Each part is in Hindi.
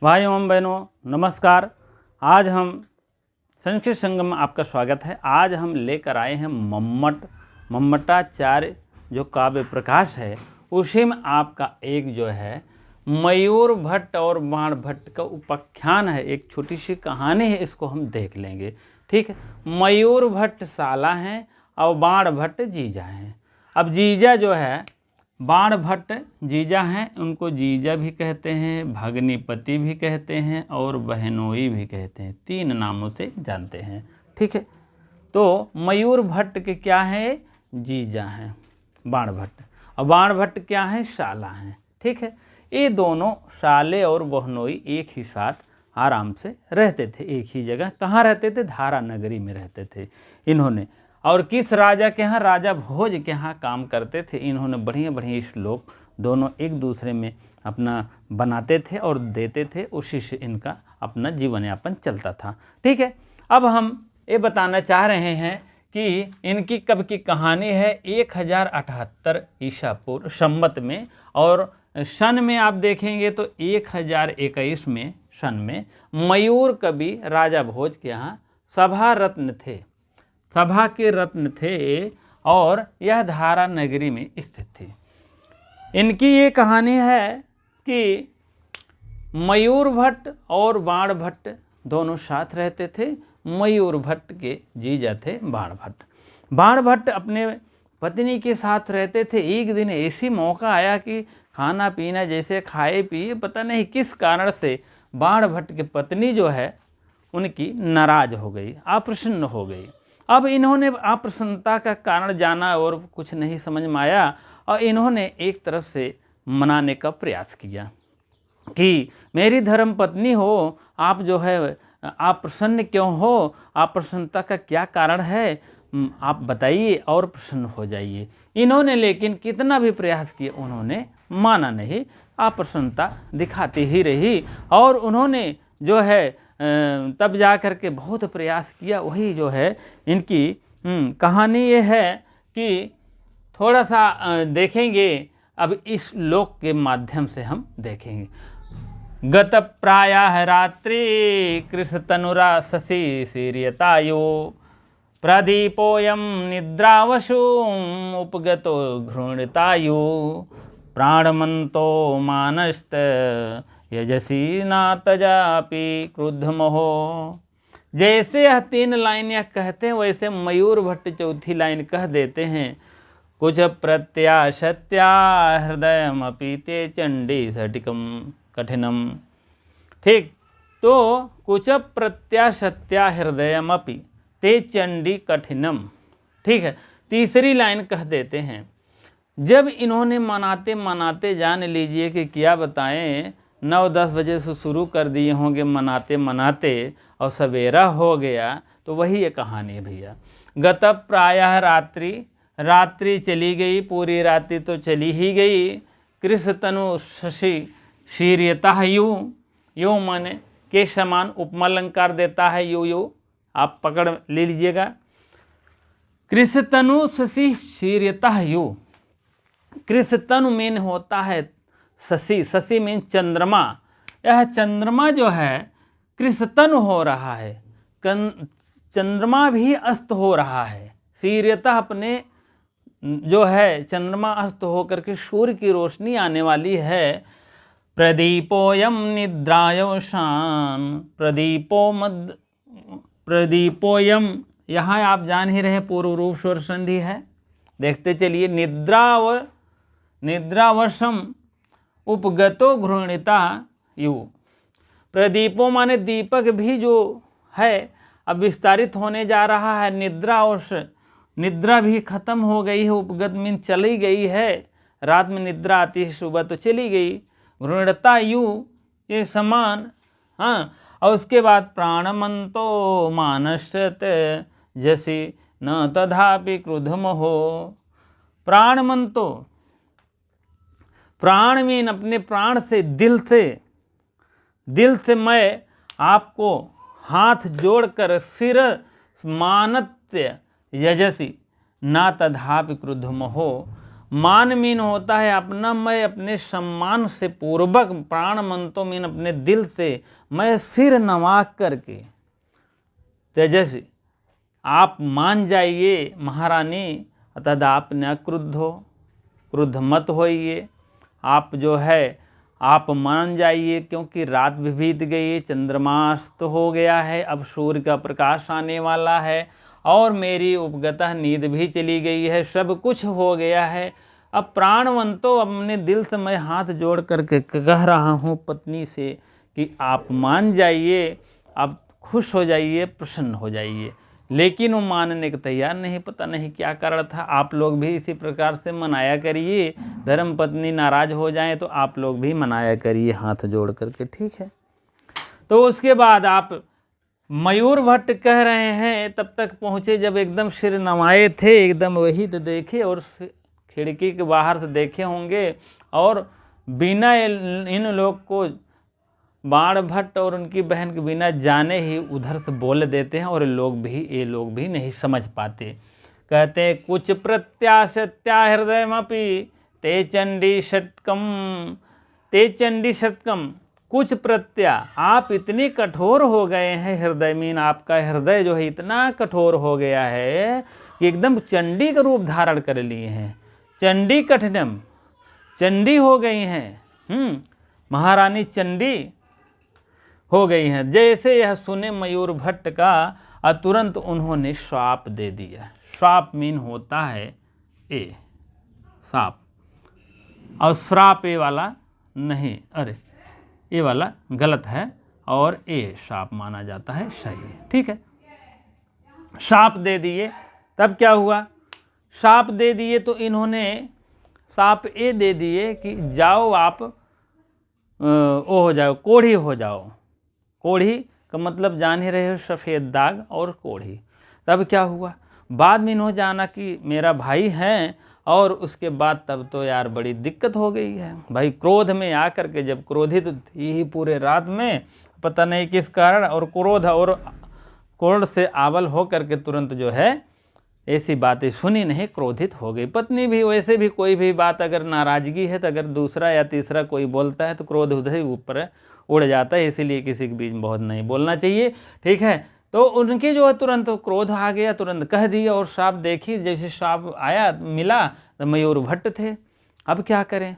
भाइयों एवं बहनों नमस्कार। आज हम संस्कृत संगम में आपका स्वागत है। आज हम लेकर आए हैं मम्मटाचार्य जो काव्य प्रकाश है, उसी में आपका एक जो है मयूर भट्ट और बाण भट्ट का उपाख्यान है। एक छोटी सी कहानी है, इसको हम देख लेंगे। ठीक है, मयूर भट्ट साला हैं और बाण भट्ट जीजा हैं। अब जीजा जो है, बाण भट्ट जीजा हैं, उनको जीजा भी कहते हैं, भगनीपति भी कहते हैं और बहनोई भी कहते हैं। तीन नामों से जानते हैं। ठीक है, तो मयूर भट्ट के क्या है, जीजा हैं बाण भट्ट, और बाण भट्ट क्या है, साला हैं। ठीक है, ये दोनों साले और बहनोई एक ही साथ आराम से रहते थे। एक ही जगह कहाँ रहते थे, धारा नगरी में रहते थे इन्होंने। और किस राजा के यहाँ, राजा भोज के यहाँ काम करते थे। इन्होंने बढ़िया बढ़िया श्लोक दोनों एक दूसरे में अपना बनाते थे और देते थे, उसी से इनका अपना जीवन यापन चलता था। ठीक है, अब हम ये बताना चाह रहे हैं कि इनकी कब की कहानी है। 1078 ईसा पूर्व संवत में, और सन में आप देखेंगे तो 1021 में सन में मयूर कवि राजा भोज के यहाँ सभा रत्न थे, सभा के रत्न थे, और यह धारा नगरी में स्थित थी। इनकी ये कहानी है कि मयूर भट्ट और बाण भट्ट दोनों साथ रहते थे। मयूर भट्ट के जीजा थे बाण भट्ट। बाण भट्ट अपने पत्नी के साथ रहते थे। एक दिन ऐसी मौका आया कि खाना पीना जैसे खाए पिए, पता नहीं किस कारण से बाण भट्ट की पत्नी जो है उनकी नाराज हो गई, अप्रसन्न हो गई। अब इन्होंने अप्रसन्नता का कारण जाना और कुछ नहीं समझ में आया, और इन्होंने एक तरफ से मनाने का प्रयास किया कि मेरी धर्म पत्नी हो, आप जो है आप प्रसन्न क्यों हो, आप प्रसन्नता का क्या कारण है, आप बताइए और प्रसन्न हो जाइए। इन्होंने लेकिन कितना भी प्रयास किया, उन्होंने माना नहीं, अप्रसन्नता दिखाती ही रही। और उन्होंने जो है तब जा कर के बहुत प्रयास किया। वही जो है इनकी कहानी ये है कि थोड़ा सा देखेंगे। अब इस लोक के माध्यम से हम देखेंगे। गत प्रायः रात्रि कृशतनुरा शशि शीर्यतायो प्रदीपोऽयं निद्रावशुम् उपगतो घृणितायु प्राणमन्तो मानस्त यजसी ना तजापि क्रुद्धमोहो। जैसे यह तीन लाइन यह कहते हैं, वैसे मयूर भट्ट चौथी लाइन कह देते हैं। कुछ प्रत्याशत्या हृदयमपि ते चंडी सटिकम कठिनम। ठीक, तो कुछ प्रत्याशत्या हृदयमपि ते चंडी कठिनम। ठीक है, तीसरी लाइन कह देते हैं। जब इन्होंने मनाते मनाते, जान लीजिए कि क्या बताएं, 9-10 बजे से शुरू कर दिए होंगे मनाते मनाते, और सवेरा हो गया। तो वही ये कहानी है भैया। गत प्रायः रात्रि चली गई, पूरी रात्रि तो चली ही गई। कृशतनु शशि शीर्यता यू माने के समान उपमा अलंकार देता है। यू आप पकड़ ले लीजिएगा। कृशतनु शशि शीर्यता यू, कृशतनु मीन होता है शशि, शशि मीन चंद्रमा। यह चंद्रमा जो है कृशतनु हो रहा है, चंद्रमा भी अस्त हो रहा है। शीर्यता अपने जो है चंद्रमा अस्त होकर के सूर्य की रोशनी आने वाली है। प्रदीपोयम निद्रायोशान, प्रदीपोयम यहाँ आप जान ही रहे पूर्व रूप स्वर संधि है। देखते चलिए, निद्रावशम उपगतो घृणिता यु। प्रदीपो माने दीपक भी जो है अब विस्तारित होने जा रहा है। निद्रा भी खत्म हो गई है। उपगत मीन चली गई है। रात में निद्रा आती है, सुबह तो चली गई। घृणता यु के समान। हाँ, और उसके बाद प्राणमंतो मानश्यत जैसी न तथापि क्रुद्धमोहो। प्राणमंतो, प्राण मीन अपने प्राण से, दिल से मैं आपको हाथ जोड़कर सिर मानत्य यजसी ना तथापि क्रुद्धमोहो। मान मीन होता है अपना, मैं अपने सम्मान से पूर्वक, प्राण मंतो मीन अपने दिल से, मैं सिर नवा करके। तेजस्वी आप मान जाइए महारानी, तद आप न क्रुद्ध हो, क्रुद्ध मत होइए, आप जो है आप मान जाइए, क्योंकि रात भी बीत गई, चंद्रमास्त हो गया है, अब सूर्य का प्रकाश आने वाला है, और मेरी उपगतः नींद भी चली गई है, सब कुछ हो गया है। अब प्राणवंतो, अपने दिल से मैं हाथ जोड़ करके कह रहा हूँ पत्नी से कि आप मान जाइए, आप खुश हो जाइए, प्रसन्न हो जाइए। लेकिन वो मानने को तैयार नहीं, पता नहीं क्या कारण था। आप लोग भी इसी प्रकार से मनाया करिए, धर्म पत्नी नाराज हो जाएं तो आप लोग भी मनाया करिए हाथ जोड़ करके, ठीक है। तो उसके बाद आप मयूर भट्ट कह रहे हैं, तब तक पहुँचे जब एकदम सिर नवाए थे, एकदम वही तो देखे, और खिड़की के बाहर से देखे होंगे, और बिना इन लोग को, बाण भट्ट और उनकी बहन के बिना जाने ही उधर से बोल देते हैं, और ये लोग भी नहीं समझ पाते। कहते हैं कुछ प्रत्याशत्या हृदयमपि ते चंडी षटकम, कुछ प्रत्या, आप इतने कठोर हो गए हैं, हृदय मीन आपका हृदय जो है इतना कठोर हो गया है कि एकदम चंडी का रूप धारण कर लिए हैं, चंडी कठिनम, चंडी हो गई हैं, महारानी चंडी हो गई हैं। जैसे यह सुने मयूर भट्ट का, तुरंत उन्होंने श्राप दे दिया। श्राप मीन होता है ए, साप, और श्राप ए वाला नहीं, अरे ए वाला गलत है, और ए श्राप माना जाता है सही, ठीक है। श्राप दे दिए, तब क्या हुआ, श्राप दे दिए तो इन्होंने श्राप ए दे दिए कि जाओ आप ओ हो जाओ, कोढ़ी हो जाओ। कोढ़ी का मतलब जान ही रहे हो, सफ़ेद दाग और कोढ़ी। तब क्या हुआ, बाद में इन्होंने जाना कि मेरा भाई है, और उसके बाद तब तो यार बड़ी दिक्कत हो गई है। भाई क्रोध में आकर के, जब क्रोधित थी ही पूरे रात में, पता नहीं किस कारण, और क्रोध और क्रोध से आवल हो करके तुरंत जो है ऐसी बातें सुनी नहीं, क्रोधित हो गई। पत्नी भी वैसे भी कोई भी बात अगर नाराज़गी है तो अगर दूसरा या तीसरा कोई बोलता है तो क्रोध उधर ही ऊपर उड़ जाता है, इसीलिए किसी के बीच में बहुत नहीं बोलना चाहिए, ठीक है। तो उनके जो है तुरंत क्रोध आ गया, तुरंत कह दिया, और श्राप देखी, जैसे श्राप आया मिला तो मयूर भट्ट थे। अब क्या करें,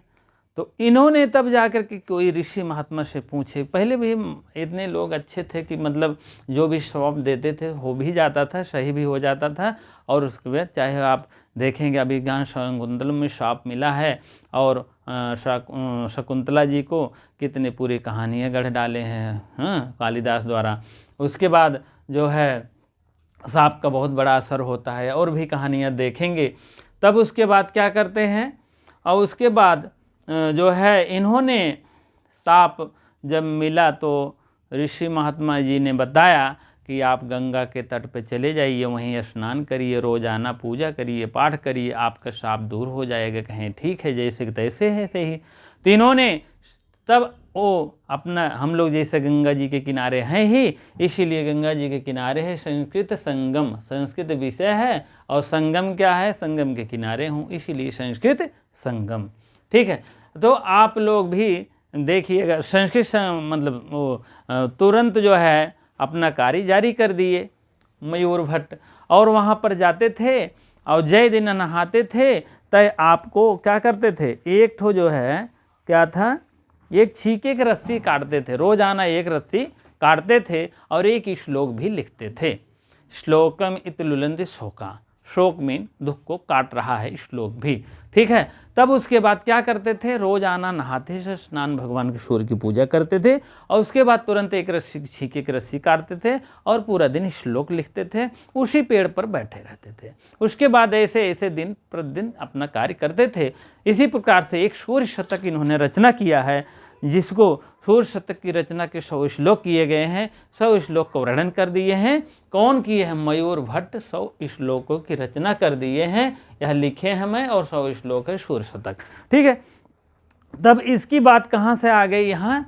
तो इन्होंने तब जाकर के कोई ऋषि महात्मा से पूछे। पहले भी इतने लोग अच्छे थे कि मतलब जो भी श्राप देते थे हो भी जाता था, सही भी हो जाता था, और उसके बाद चाहे आप देखेंगे अभी ज्ञान शकुंतला में श्राप मिला है, और शकुंतला जी को कितने पूरी कहानियाँ गढ़ डाले हैं, कालिदास द्वारा। उसके बाद जो है श्राप का बहुत बड़ा असर होता है, और भी कहानियाँ देखेंगे। तब उसके बाद क्या करते हैं, और उसके बाद जो है इन्होंने श्राप जब मिला तो ऋषि महात्मा जी ने बताया कि आप गंगा के तट पे चले जाइए, वहीं स्नान करिए, रोजाना पूजा करिए, पाठ करिए, आपका श्राप दूर हो जाएगा। कहें ठीक है, जैसे तैसे है सही। तो इन्होंने तब वो अपना, हम लोग जैसे गंगा जी के किनारे हैं ही, इसीलिए गंगा जी के किनारे है संस्कृत संगम, संस्कृत विषय है, और संगम क्या है, संगम के किनारे हूँ, इसीलिए संस्कृत संगम, ठीक है। तो आप लोग भी देखिएगा, संस्कृत मतलब वो तुरंत जो है अपना कार्य जारी कर दिए मयूर भट्ट, और वहाँ पर जाते थे और जय दिन नहाते थे। तय आपको क्या करते थे, एक ठो जो है क्या था, एक छीके की रस्सी काटते थे, रोजाना एक रस्सी काटते थे, और एक श्लोक भी लिखते थे। श्लोकम इत लुलंति शोका, शोक मीन दुख को काट रहा है श्लोक भी, ठीक है। तब उसके बाद क्या करते थे, रोजाना नहाते थे, स्नान, भगवान के सूर्य की पूजा करते थे, और उसके बाद तुरंत एक रस्सी, छीके की रस्सी काटते थे, और पूरा दिन श्लोक लिखते थे, उसी पेड़ पर बैठे रहते थे। उसके बाद ऐसे ऐसे दिन प्रतिदिन अपना कार्य करते थे। इसी प्रकार से एक सूर्य शतक इन्होंने रचना किया है, जिसको सूर्य शतक की रचना के 100 श्लोक किए गए हैं। 100 श्लोक को वर्णन कर दिए हैं। कौन किए हैं, मयूर भट्ट 100 श्लोकों की रचना कर दिए हैं, यह लिखे हैं मैं, और 100 श्लोक है सूर्य शतक, ठीक है। तब इसकी बात कहाँ से आ गई, यहाँ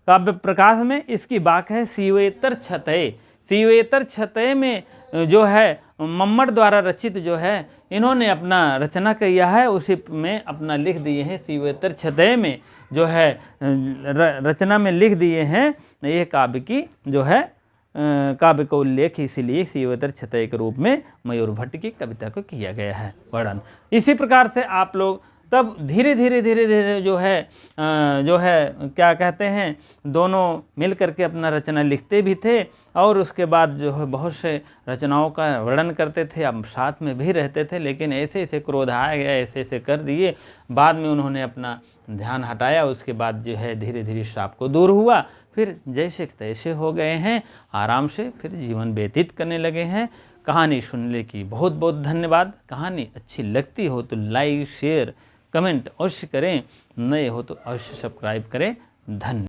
काव्य प्रकाश में इसकी बात है शिवेतर छतय। शिवेतर छतय में जो है मम्मट द्वारा रचित जो है इन्होंने अपना रचना किया है, उसी में अपना लिख दिए हैं शिवोत्तर क्षतय में जो है रचना में लिख दिए हैं ये काव्य की जो है काव्य का उल्लेख इसीलिए शिवोत्तर क्षतय के रूप में मयूर भट्ट की कविता को किया गया है वर्णन। इसी प्रकार से आप लोग तब धीरे धीरे जो है क्या कहते हैं दोनों मिल करके अपना रचना लिखते भी थे और उसके बाद जो है बहुत से रचनाओं का वर्णन करते थे, अब साथ में भी रहते थे, लेकिन ऐसे ऐसे क्रोध आ गया, ऐसे ऐसे कर दिए, बाद में उन्होंने अपना ध्यान हटाया, उसके बाद जो है धीरे धीरे श्राप को दूर हुआ, फिर जैसे तैसे हो गए हैं, आराम से फिर जीवन व्यतीत करने लगे हैं। कहानी सुनने की बहुत बहुत धन्यवाद। कहानी अच्छी लगती हो तो लाइक शेयर कमेंट अवश्य करें, नए हो तो अवश्य सब्सक्राइब करें। धन्यवाद।